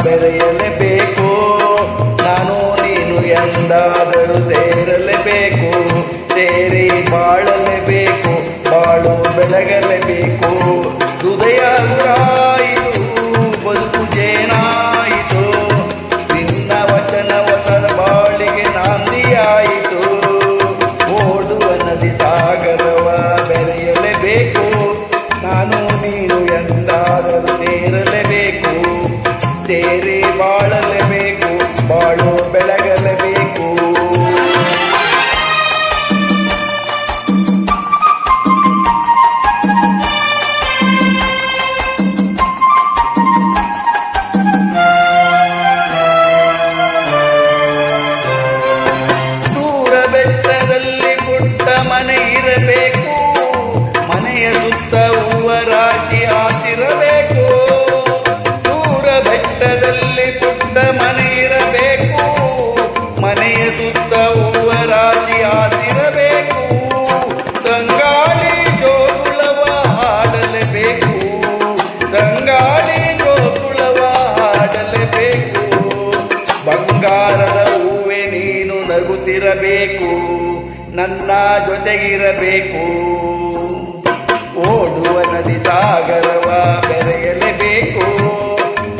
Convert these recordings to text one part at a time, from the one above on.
ಬೆರೆಯಲೇಬೇಕು. ನಾನು ನೀನು ಎಂದಾದರೂ ಸೇರಲೇಬೇಕು. ಸೇರಿ ಬಾಳಲೇಬೇಕು, ಬಾಳು ಬೆಳಗಲೇಬೇಕು. ಹೃದಯ ಗುರಾಯಿತು, ಬದುಕು ಜೇನಾಯಿತು. ನಿನ್ನ ವಚನ ಬಾಳಿಗೆ ನಾಂದಿಯಾಯಿತು. ಓಡುವ ನದಿ ಸಾಗರವ ಬೆರೆಯಲೇಬೇಕು. ನಾನು ನೀನು ಎಂದಾದರೂ ಸೇರಲೇಬೇಕು. ಸೇರಿ ಬಾಳಲೇಬೇಕು, ಬಾಳು ಬೆಳಗಲೇಬೇಕು. ದೂರ ಬೆಟ್ಟದಲ್ಲಿ ಪುಟ್ಟ ಮನೆ ಇರಬೇಕು. ಮನೆಯ ಸುತ್ತ ಹೂವ ರಾಶಿ ಹಾಸಿರಬೇಕು. ದೂರ ಬೆಟ್ಟದಲ್ಲಿ ಪುಟ್ಟ ಮನೆ ಇರಬೇಕು. ಮನೆಯ ಸುತ್ತ ಹೂವ ರಾಶಿ ಹಾಸಿರಬೇಕು. ತಂಗಾಳಿ ಜೋಗುಳವ ಹಾಡಲೇಬೇಕು. ತಂಗಾಳಿ ಜೋಗುಳವ ಹಾಡಲೇಬೇಕು. ಬಂಗಾರದ ಹೂವೆ ನೀನು ನಗುತ್ತಿರಬೇಕು. ನನ್ನ ಜೊತೆಗಿರಬೇಕು. ಓಡುವ ನದಿ ಸಾಗರವ ಬೆರೆಯಲೇಬೇಕು.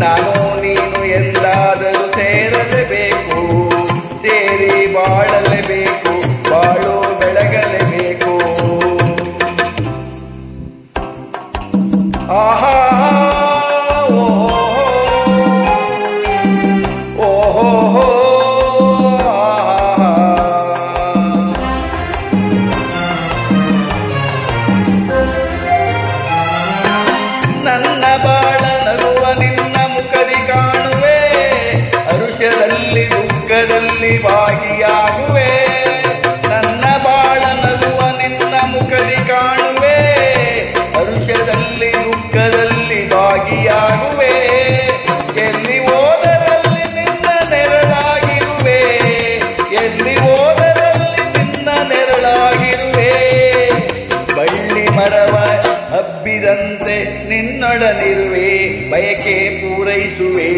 ನಾನು ನೀನು ಎಂದಾದರೂ ಸೇರಲೇಬೇಕು. ಸೇರಿ ಬಾಳಲೇಬೇಕು, ಬಾಳು ಬೆಳಗಲೇಬೇಕು. ಆಹಾ ಓಹೋ ನನ್ನ ಬಾಳ ನಗುವ ನಿನ್ನ ಮುಖದಿ ಕಾಣುವೆ. ಹರುಷದಲ್ಲಿ ದುಃಖದಲ್ಲಿ ಭಾಗಿಯಾಗುವೆ. ನನ್ನ ಬಾಳ ನಗುವ ನಿನ್ನ ಮುಖದಿ ಕಾಣುವೆ. ಹರುಷದಲ್ಲಿ ದುಃಖದಲ್ಲಿ ಭಾಗಿಯಾಗುವೆ. ಎಲ್ಲಿ ಹೋದರಲ್ಲಿ ನಿನ್ನ ನೆರಳಾಗಿರುವೆ. ಎಲ್ಲಿ ಹೋದರಲ್ಲಿ ನಿನ್ನ ನೆರಳಾಗಿರುವೆ. ಬಳ್ಳಿ ಮರವ ಹಬ್ಬಿದಂತೆ ನಿನ್ನೊಡನಿರುವೆ. ಬಯಕೆ ಪೂರೈಸುವೆ.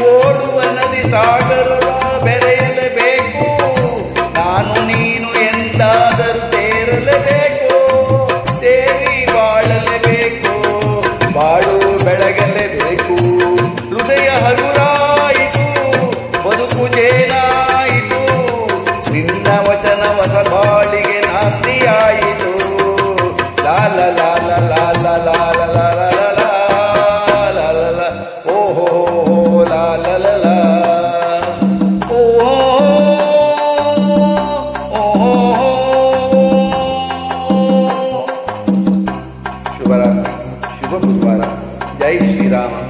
ಓಡುವ ನದಿ ಸಾಗರವ ಬೆರೆಯಲೇಬೇಕು. ನಾನು ನೀನು ಎಂದಾದರೂ ಸೇರಲೇಬೇಕು. ಸೇರಿ ಬಾಳಲೇಬೇಕು, ಬಾಳು ಬೆಳಗಲೇಬೇಕು. ಹೃದಯ ಹಗುರಾಯಿತು, ಬದುಕು ಜೇನಾಯಿತು. ನಿನ್ನ ವಚನ ಹೊಸ ಬಾಳಿಗೆ ನಾಂದಿಯಾಯಿತು. ಲಾಲ ಲಾಲ ಲಾಲ ಲಾಲ ಲಾಲ ಲಾಲ ಓಹೋ ಲಾಲ ಲಾಲ ಓಹೋ ಶುಭರಾತ್ರಿ, ಶುಭ ಬುಧವಾರ. ಜೈ ಶ್ರೀರಾಮ.